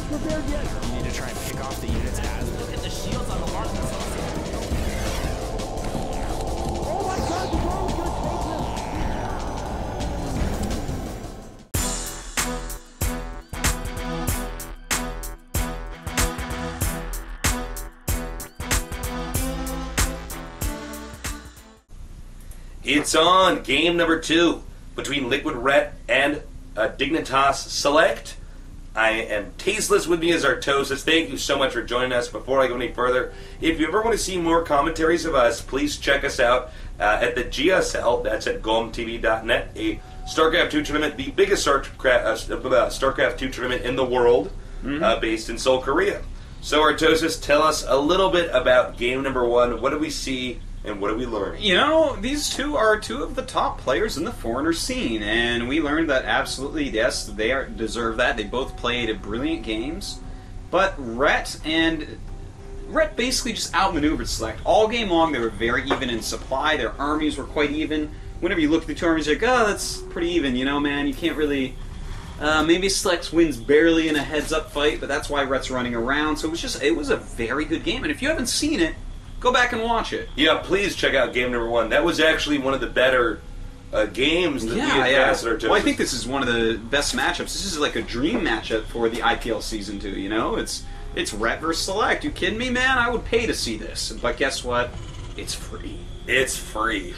prepared yet. You need to try and pick off the units as... Look at the shields on the mark. Oh my god, the drone's gonna take It's on game number 2 between Liquid Ret and Dignitas Select. I am Tasteless. With me as Artosis. Thank you so much for joining us. Before I go any further, if you ever want to see more commentaries of us, please check us out at the GSL. That's at gomtv.net. A StarCraft 2 tournament, the biggest StarCraft 2 tournament in the world, based in Seoul, Korea. So Artosis, tell us a little bit about game number 1. What do we see? And what did we learn? You know, these two are two of the top players in the foreigner scene, and we learned that absolutely, yes, they deserve that. They both played brilliant games, but Ret basically just outmaneuvered Select. All game long, they were very even in supply. Their armies were quite even. Whenever you look at the two armies, you're like, oh, that's pretty even, you know, man. You can't really... maybe Select wins barely in a heads-up fight, but that's why Ret's running around. So it was a very good game, and if you haven't seen it, go back and watch it. Yeah, please check out game number 1. That was actually one of the better games that we had passed at Artosis. Well, I think this is one of the best matchups. This is like a dream matchup for the IPL Season 2, you know? It's Ret versus Select. You kidding me, man? I would pay to see this. But guess what? It's free. It's free.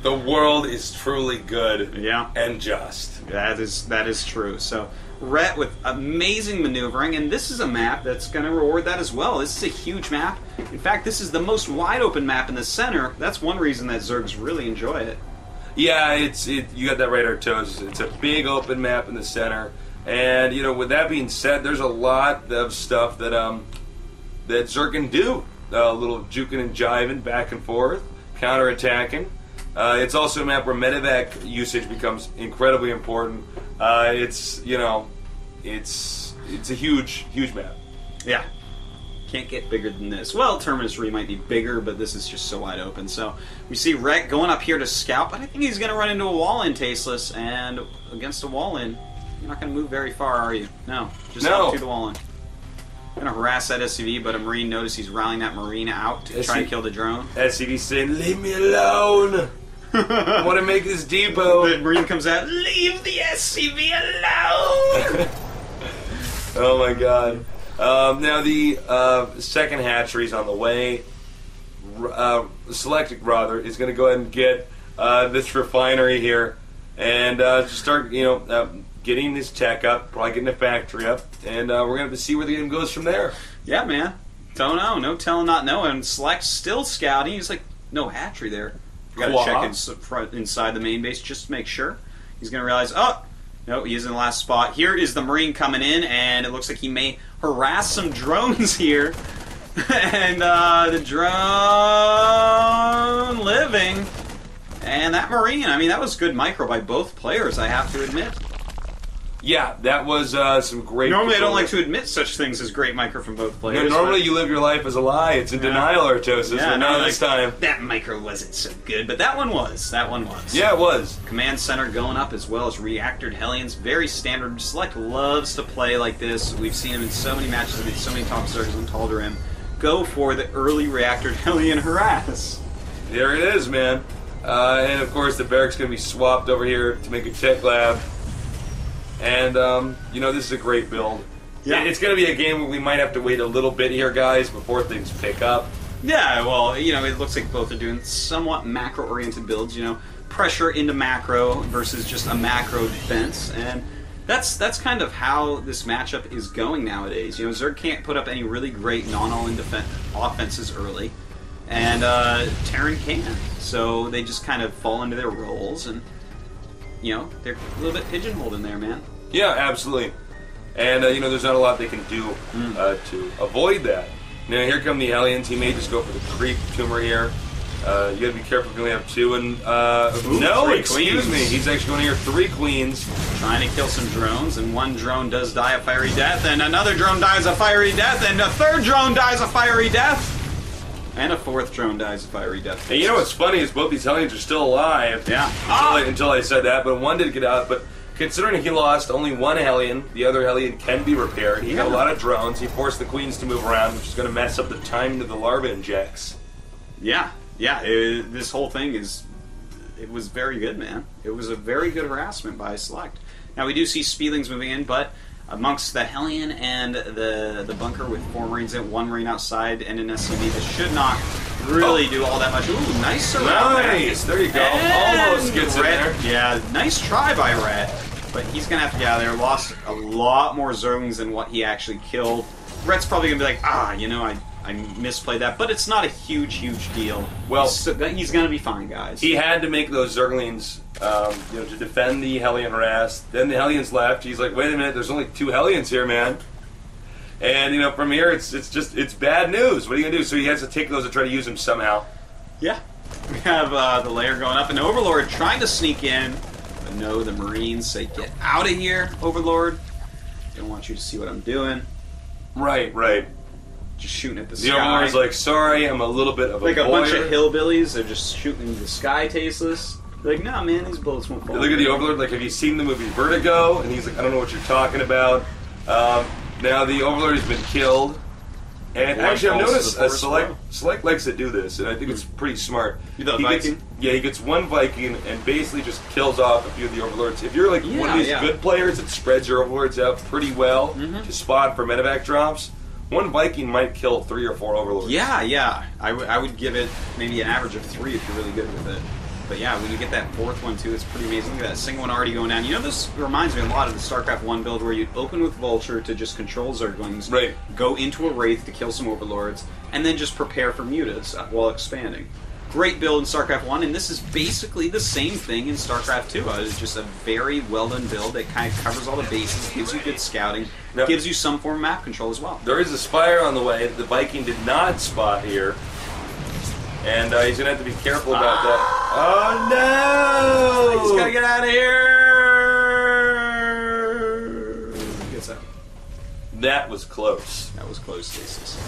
The world is truly good and just. That is true. So, Ret with amazing maneuvering, and this is a map that's going to reward that as well. This is a huge map. In fact, this is the most wide-open map in the center. That's one reason that Zergs really enjoy it. Yeah, you got that right, Artosis. It's a big open map in the center, and you know, with that being said, there's a lot of stuff that that Zerg can do. A little juking and jiving, back and forth, counter-attacking. It's also a map where medevac usage becomes incredibly important. It's a huge map. Yeah. Can't get bigger than this. Well, Terminus Re might be bigger, but this is just so wide open. So we see Ret going up here to scout, but I think he's going to run into a wall-in, Tasteless, and against a wall-in, you're not going to move very far, are you? No. Just up to the wall-in. Going to harass that SCV, but a Marine, notice he's rallying that Marine out to try and kill the drone. SCV saying, leave me alone! I want to make this depot. The Marine comes out, leave the SCV alone! Oh my god. Now the second hatchery's on the way. Select, rather, is going to go ahead and get this refinery here and start, getting this tech up, probably getting the factory up, and we're going to have to see where the game goes from there. Yeah, man. Don't know. No telling, not knowing. Select's still scouting. He's like, no hatchery there. You got to check inside the main base just to make sure. He's going to realize, oh, no, he is in the last spot. Here is the Marine coming in, and it looks like he may harass some drones here. And the drone living. And that Marine, I mean, that was good micro by both players, I have to admit. Yeah, that was some great... Normally I don't like to admit such things as great micro from both players. No, normally you live your life as a lie. It's a denial, Artosis. Yeah, not this time. That micro wasn't so good, but that one was. That one was. Yeah, it was. Command center going up as well as reactored Hellions. Very standard. Select loves to play like this. We've seen him in so many matches against so many top stars on Tal'Darim. Go for the early reactored Hellion harass. There it is, man. And of course the barracks going to be swapped over here to make a tech lab. And, this is a great build. Yeah. It's going to be a game where we might have to wait a little bit here, guys, before things pick up. Yeah, well, it looks like both are doing somewhat macro-oriented builds, pressure into macro versus just a macro defense. And that's kind of how this matchup is going nowadays. Zerg can't put up any really great non-all-in offenses early. And Terran can. So they just kind of fall into their roles and... they're a little bit pigeonholed in there, man. Yeah, absolutely. And, there's not a lot they can do to avoid that. Now, here come the Hellions. He may just go for the creep tumor here. You gotta be careful if you only have 2. And, no, excuse me. He's actually going to hear 3 queens. Trying to kill some drones, and one drone does die a fiery death, and another drone dies a fiery death, and a third drone dies a fiery death. And a 4th drone dies a fiery death. And you know what's funny is both these Hellions are still alive. Yeah. Until I said that, but one did get out. But considering he lost only one Hellion, the other Hellion can be repaired. He had a lot of drones. He forced the Queens to move around, which is going to mess up the timing of the larva injects. Yeah, yeah. This whole thing it was very good, man. It was a very good harassment by Select. Now we do see Speedlings moving in, but amongst the Hellion and the bunker with 4 Marines in, 1 Marine outside, and an SCV, this should not really do all that much. Ooh, nice surround. Nice, there you go. And Almost gets in Rhett, there. Yeah, nice try by Rhett, but he's gonna have to get out of there. Lost a lot more Zerglings than what he actually killed. Rhett's probably gonna be like, I misplayed that, but it's not a huge deal. Well, he's gonna be fine, guys. He had to make those Zerglings, to defend the Hellion harass. Then the Hellions left. He's like, wait a minute, there's only 2 Hellions here, man. And from here, it's bad news. What are you gonna do? So he has to take those and try to use them somehow. Yeah, we have the layer going up, and Overlord trying to sneak in, but no, the Marines say, get out of here, Overlord. Don't want you to see what I'm doing. Right. Just shooting at the The sky. Overlord's like, sorry, I'm a little bit of a like a voyeur. bunch of hillbillies. They're just shooting into the sky, tasteless. They're like, nah, man, these bullets won't fall. Look at the Overlord, like, have you seen the movie Vertigo? And he's like, I don't know what you're talking about. Now the Overlord has been killed. And actually, I've noticed Select likes to do this, and I think it's pretty smart. The Viking? He gets 1 Viking and basically just kills off a few of the Overlords. If you're like one of these good players that spreads your Overlords out pretty well to spot for medevac drops, 1 Viking might kill 3 or 4 Overlords. Yeah. I would give it maybe an average of 3 if you're really good with it. But yeah, when you get that 4th one too, it's pretty amazing. Look at that single one already going down. You know, this reminds me a lot of the StarCraft 1 build where you'd open with Vulture to just control Zerglings, right? Go into a Wraith to kill some Overlords, and then just prepare for Mutas while expanding. Great build in StarCraft 1, and this is basically the same thing in StarCraft 2. It's just a very well done build that kind of covers all the bases, gives you good scouting, gives you some form of map control as well. There is a Spire on the way that the Viking did not spot here. And he's going to have to be careful about that. Oh, no! He's got to get out of here! Gets out. That was close. That was close, Stasis.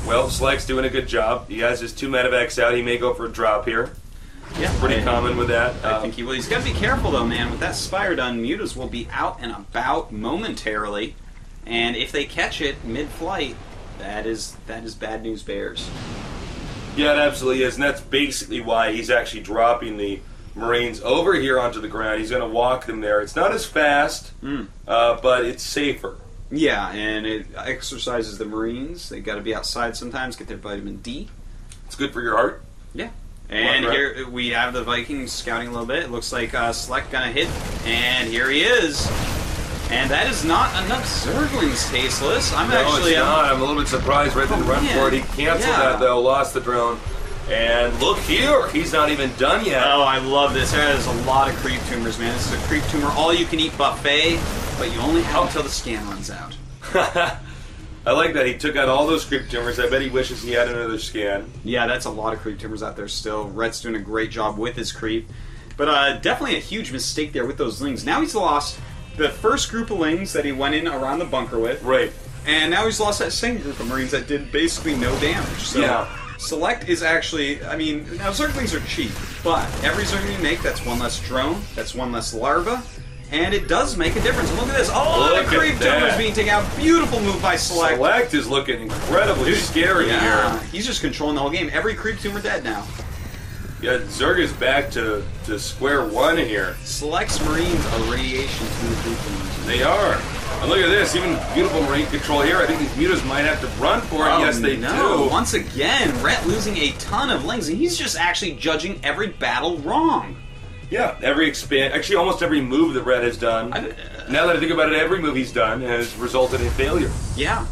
Well, Select's doing a good job. He has his 2 medevacs out. He may go for a drop here. Yeah, pretty common with that. I think he will. He's got to be careful, though, man. With that Spire done, Mutas will be out and about momentarily. And if they catch it mid-flight, that is bad news bears. Yeah, it absolutely is, and that's basically why he's actually dropping the Marines over here onto the ground. He's going to walk them there. It's not as fast, but it's safer. Yeah, and it exercises the Marines. They've got to be outside sometimes, get their vitamin D. It's good for your heart. Yeah. And here we have the Vikings scouting a little bit. It looks like Select going to hit, and here he is. And that is not enough Zerglings, Tasteless. I'm not. I'm a little bit surprised Red didn't run for it. He canceled that, though, lost the drone. And look here, he's not even done yet. Oh, I love this. There's a lot of creep tumors, man. This is a creep tumor all-you-can-eat buffet, but you only have until the scan runs out. I like that. He took out all those creep tumors. I bet he wishes he had another scan. Yeah, that's a lot of creep tumors out there still. Red's doing a great job with his creep. But definitely a huge mistake there with those lings. Now he's lost the first group of lings that he went in around the bunker with. Right. And now he's lost that second group of Marines that did basically no damage. So Select is actually, I mean, now Zerglings are cheap, but every Zergling you make, that's 1 less drone, that's 1 less larva, and it does make a difference. Look at this. Oh, the creep tumors being taken out. Beautiful move by Select. Select is looking incredibly scary here. He's just controlling the whole game. Every creep tumor dead now. Yeah, Zerg is back to square one here. Select's Marines are radiation to the creep tumors. They are. And look at this, even beautiful Marine control here. I think these mutas might have to run for it. Yes, they do. Once again, Rhett losing a ton of lings, and he's just actually judging every battle wrong. Yeah, actually almost every move that Rhett has done. Now that I think about it, every move he's done has resulted in failure. Yeah.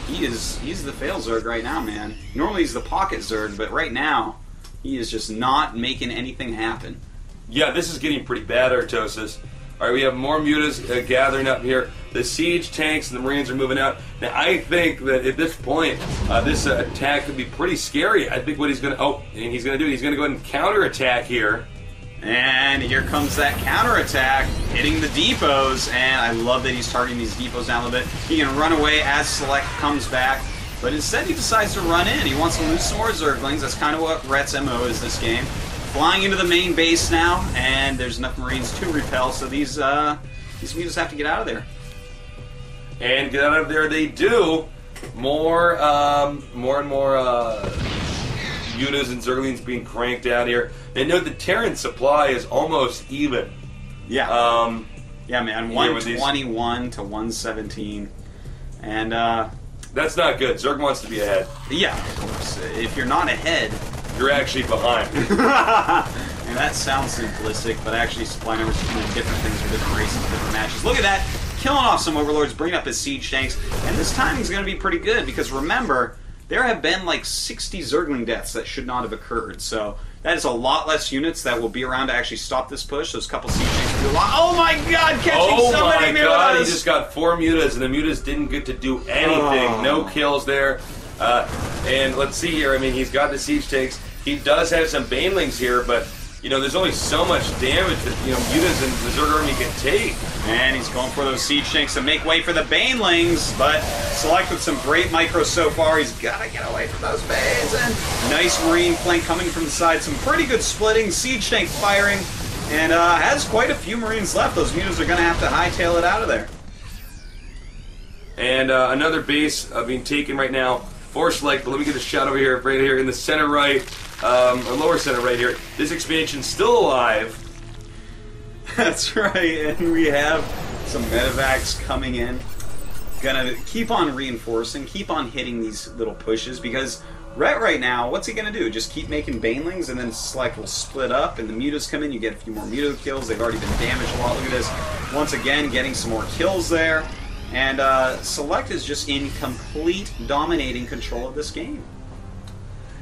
He's the fail Zerg right now, man. Normally he's the pocket Zerg, but right now, he is just not making anything happen. Yeah, this is getting pretty bad, Artosis. All right, we have more mutas gathering up here. The siege tanks and the Marines are moving out. Now, I think that at this point, this attack could be pretty scary. I think what he's going to... he's going to do it. He's going to go ahead and counterattack here. And here comes that counterattack, hitting the depots. And I love that he's targeting these depots down a little bit. He can run away as Select comes back. But instead, he decides to run in. He wants to lose some more Zerglings. That's kind of what Rhett's MO is this game. Flying into the main base now, and there's enough Marines to repel, so these These mutas have to get out of there. And get out of there they do. More and more mutas and Zerglings being cranked out here. And note the Terran supply is almost even. Yeah. Yeah, man. Here with 121 to 117. And, that's not good. Zerg wants to be ahead. yeah, of course. If you're not ahead, You're actually behind. and that sounds simplistic, but actually supply numbers can do different things for different races, different matches. Look at that! Killing off some overlords, bringing up his siege tanks, and this timing's going to be pretty good, because remember, there have been like 60 Zergling deaths that should not have occurred, so that is a lot less units that will be around to actually stop this push. Those couple siege tanks will do a lot. Oh my god, catching so many mutas! God, he just got 4 mutas, and the mutas didn't get to do anything. Oh. No kills there. And let's see here, I mean, he's got the siege tanks. He does have some banelings here, but, you know, there's only so much damage that, you know, mutas and the Zerg army can take. And he's going for those siege tanks to make way for the banelings, but Select with some great micros so far. He's got to get away from those banes, and nice marine flank coming from the side. Some pretty good splitting, siege tank firing, and has quite a few marines left. Those mutas are going to have to hightail it out of there. And another base being taken right now for Select, but let me get a shot over here, right here in the center right, or lower center right here. This expansion's still alive. That's right, and we have some medevacs coming in. Gonna keep on reinforcing, keep on hitting these little pushes, because Rhett right now, what's he gonna do? Just keep making banelings, and then Select will split up, and the mutas come in, you get a few more muta kills. They've already been damaged a lot. Look at this. Once again, getting some more kills there. And Select is just in complete dominating control of this game.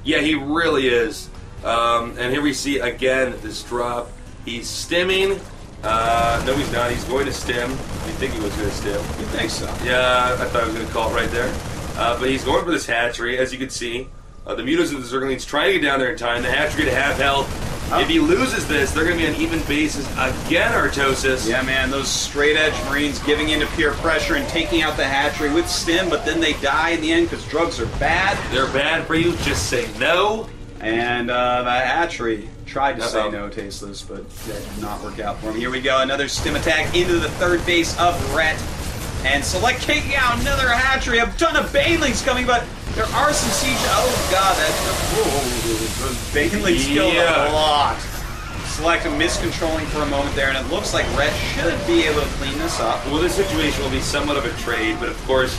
Yeah, he really is. And here we see, again, this drop. He's stimming. No, he's not. He's going to stim. I think he was going to stim. You think so? Yeah, I thought I was going to call it right there. But he's going for this hatchery, as you can see. The mutas and the Zerglings trying to get down there in time. The hatchery to half health. If he loses this, they're going to be on even bases again, Artosis. Yeah, man, those straight-edge Marines giving into peer pressure and taking out the hatchery with stim, but then they die in the end because drugs are bad. They're bad for you. Just say no. And the hatchery tried to say no, Tasteless, but that did not work out for him. Here we go, another stim attack into the third base of Rhett. And Select taking out another hatchery. A ton of banelings coming, but there are some siege. Oh god, those banelings killed a lot. Select miscontrolling for a moment there, and it looks like Rhett should be able to clean this up. Well, this situation will be somewhat of a trade, but of course,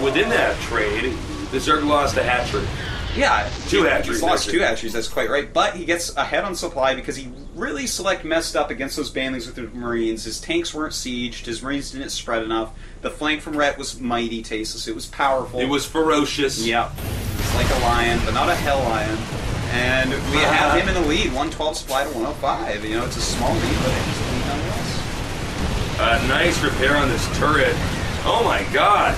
within that trade, the Zerg lost a hatchery. Yeah, 2 hatcheries. He's lost 2 hatcheries, that's quite right. But he gets ahead on supply because he really Select messed up against those banelings with the Marines. His tanks weren't sieged, his Marines didn't spread enough. The flank from Rhett was mighty, Tasteless. It was powerful. It was ferocious. Yep. It's like a lion, but not a hell lion. And we have him in the lead, 112 supply to 105. You know, it's a small lead, but it's a lead nonetheless. Nice repair on this turret. Oh my god.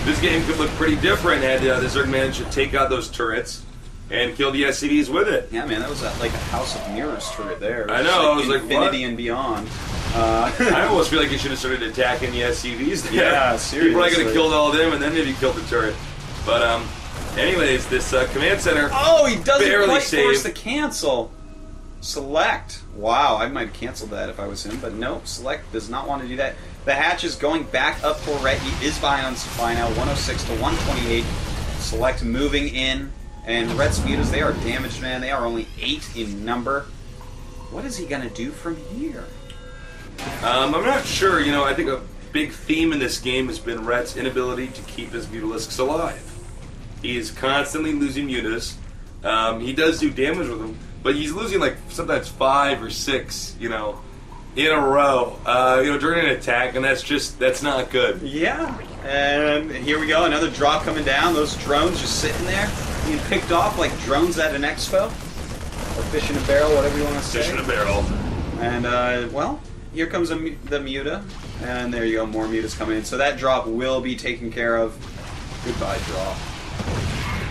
This game could look pretty different had the Zerg managed to take out those turrets and kill the SCVs with it. Yeah, man, that was like a House of Mirrors turret there. I know, I was like, Infinity what? and beyond. I almost feel like you should have started attacking the SCVs there. Yeah, seriously. You probably could have killed all of them and then maybe killed the turret. But, anyways, this command center. Oh, he doesn't barely quite saved. force the cancel. Select. Wow, I might have canceled that if I was him, but no, Select does not want to do that. The hatch is going back up for Rhett. He is behind on supply now, 106 to 128. Select moving in, and Rhett's mutas, they are damaged, man. They are only 8 in number. What is he going to do from here? I'm not sure. You know, I think a big theme in this game has been Rhett's inability to keep his mutalisks alive. He is constantly losing mutas. He does do damage with them, but he's losing like sometimes 5 or 6, you know, in a row, you know, during an attack, and that's not good. Yeah, and here we go, another drop coming down. Those drones just sitting there, being picked off like drones at an expo, or fish in a barrel, whatever you want to say. Fish in a barrel. And, well, here comes the muta, and there you go, more mutas coming in. So that drop will be taken care of. Goodbye, drop.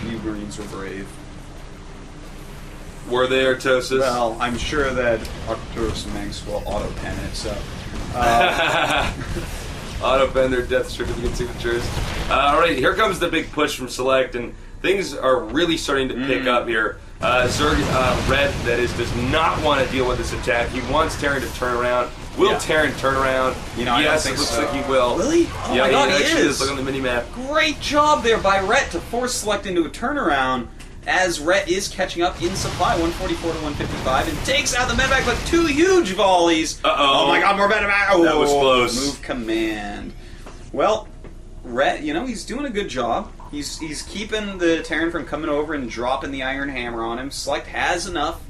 You Marines were brave. Were they, Artosis? Well, I'm sure that Arcturus Manx will auto-pen it, so... Auto-pen their death certificate signatures. Alright, here comes the big push from Select, and things are really starting to pick up here. Zerg, Red, that is, does not want to deal with this attack. He wants Terran to turn around Will Yeah. Terran turn around? You know, I yes, don't it think looks so. like he will. Really? Oh yeah, my God, he actually is. Look on the mini-map. Great job there by Rhett to force Select into a turnaround, as Rhett is catching up in supply, 144 to 155, and takes out the medevac with 2 huge volleys. Uh-oh. Oh my God, more medevac. Oh, That was close. Move command. Well, Rhett, you know, he's doing a good job. He's keeping the Terran from coming over and dropping the Iron Hammer on him. Select has enough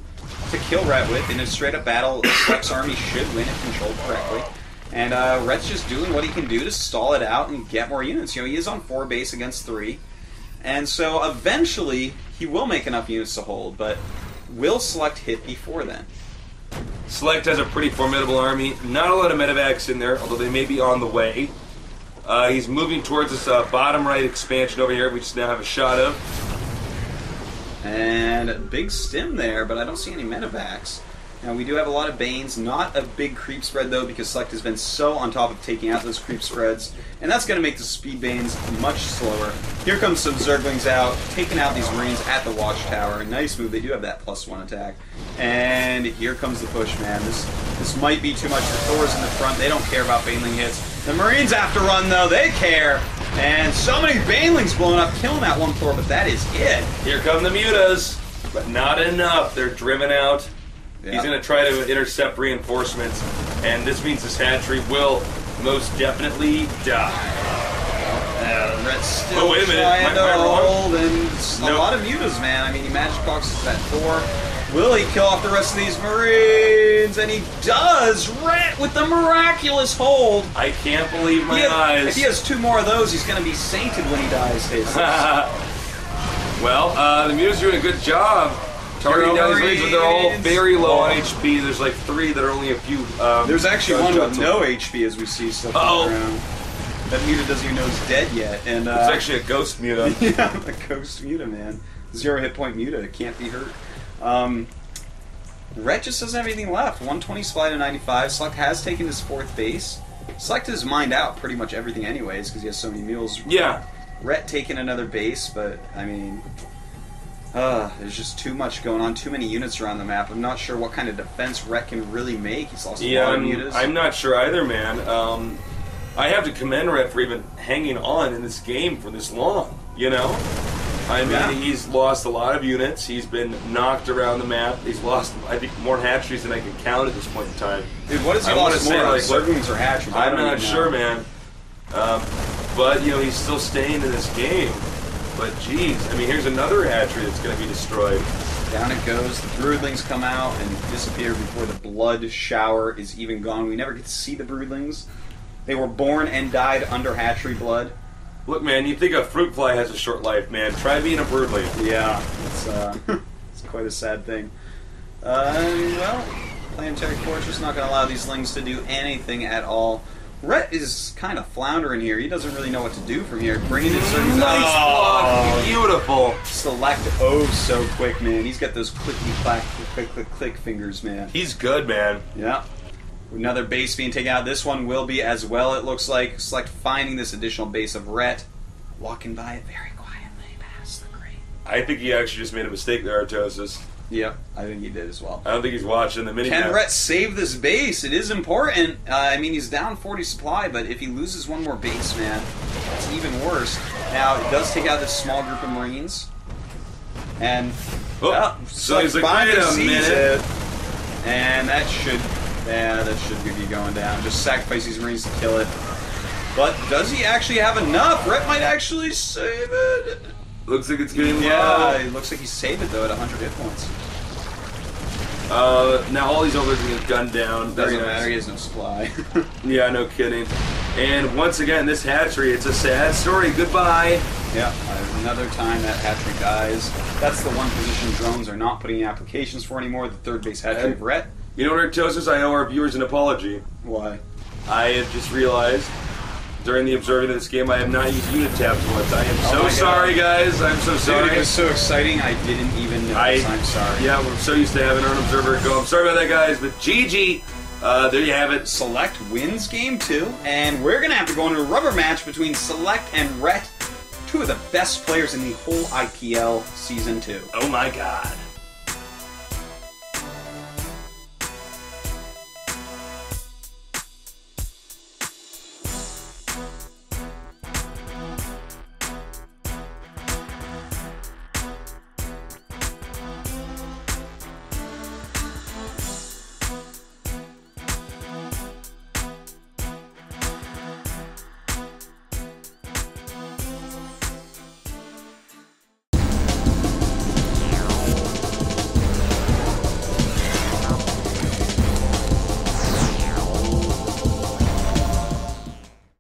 to kill Rhett with. In a straight-up battle, Select's army should win if controlled correctly. And Rhett's just doing what he can do to stall it out and get more units. You know, he is on 4 base against 3. And so eventually, he will make enough units to hold, but will Select hit before then? Select has a pretty formidable army. Not a lot of medevacs in there, although they may be on the way. He's moving towards this bottom right expansion over here, we just now have a shot of. And a big stim there, but I don't see any medevacs. Now, we do have a lot of Banes, not a big creep spread, though, because Select has been so on top of taking out those creep spreads, and that's going to make the speed Banes much slower. Here comes some Zerglings out, taking out these Marines at the Watchtower. Nice move, they do have that +1 attack. And here comes the push, man. This might be too much. The Thor's in the front, they don't care about Baneling hits. The Marines have to run, though, they care. And so many Banelings blowing up, killing that one Thor, but that is it. Here come the mutas, but not enough. They're driven out. Yeah. He's going to try to intercept reinforcements, and this means this hatchery will most definitely die. Rhett's still wait a minute. trying Am to I wrong? hold, and a Nope. lot of mutas, man. I mean, he magic boxes that Thor. Will he kill off the rest of these Marines? And he does! Rhett with the miraculous hold! I can't believe my eyes. If he has 2 more of those, he's going to be sainted when he dies, Taste. Well, the mutas are doing a good job targeting down these Marines, but they're all very low on HP. There's like 3 that are only a few. There's actually one gunshots with no HP, as we see still coming around. That muta doesn't even know he's dead yet. And It's actually a ghost muta. yeah, a ghost muta, man. 0 hit point muta, can't be hurt. Rhett just doesn't have anything left. 120 supply to 95. Select has taken his 4th base. Select has mined out pretty much everything anyways, because he has so many mules. Yeah. Rhett taking another base, but, I mean... there's just too much going on, too many units around the map. I'm not sure what kind of defense Rhett can really make. He's lost a lot of mutas. I'm not sure either, man. I have to commend Rhett for even hanging on in this game for this long, you know? I mean, he's lost a lot of units. He's been knocked around the map. He's lost, I think, more hatcheries than I can count at this point in time. Dude, what has he I wanna lost say, more? like, Zerglings or hatcheries? I I'm don't not even sure, know. man. But, you know, he's still staying in this game. But, geez, I mean, here's another hatchery that's going to be destroyed. Down it goes. The Broodlings come out and disappear before the blood shower is even gone. We never get to see the Broodlings. They were born and died under hatchery blood. Look, man, you think a fruit fly has a short life, man. Try being a broodling. Yeah, it's quite a sad thing. Well, Planetary Fortress not going to allow these Lings to do anything at all. Rhett is kind of floundering here. He doesn't really know what to do from here. Bringing in certain... Nice block. Beautiful. Select so quick, man. He's got those clicky-clack, click fingers, man. He's good, man. Yeah. Another base being taken out. This one will be as well, it looks like. Select finding this additional base of Rhett. Walking by it very quietly past the grate. I think he actually just made a mistake there, Artosis. Yep, I think he did as well. I don't think he's watching the mini-map. Can Rhett save this base? It is important. I mean, he's down 40 supply, but if he loses one more base, man, it's even worse. Now, it does take out this small group of Marines. And, so he's like, wait a minute. And that should be going down. Just sacrifice these Marines to kill it. But does he actually have enough? Rhett might actually save it. Looks like it's getting low. Yeah, it looks like he saved it, though, at 100 hit points. Now all these others are going to gun down. Doesn't matter, he has no supply. Yeah, no kidding. And once again, this hatchery, it's a sad story. Goodbye. Yeah, another time that hatchery dies. That's the one position drones are not putting in applications for anymore, the 3rd base hatchery of Rhett. You know what, Artosis? I owe our viewers an apology. Why? I have just realized during the observing of this game I have not used unit tabs once. I am Oh so my sorry, God. guys. I'm so sorry. Dude, it was so exciting, I didn't even notice. I'm sorry. Yeah, we're so used to having our own observer go. I'm sorry about that, guys, but GG. There you have it. Select wins game 2, and we're going to have to go into a rubber match between Select and Rhett, 2 of the best players in the whole IPL Season 2. Oh my God.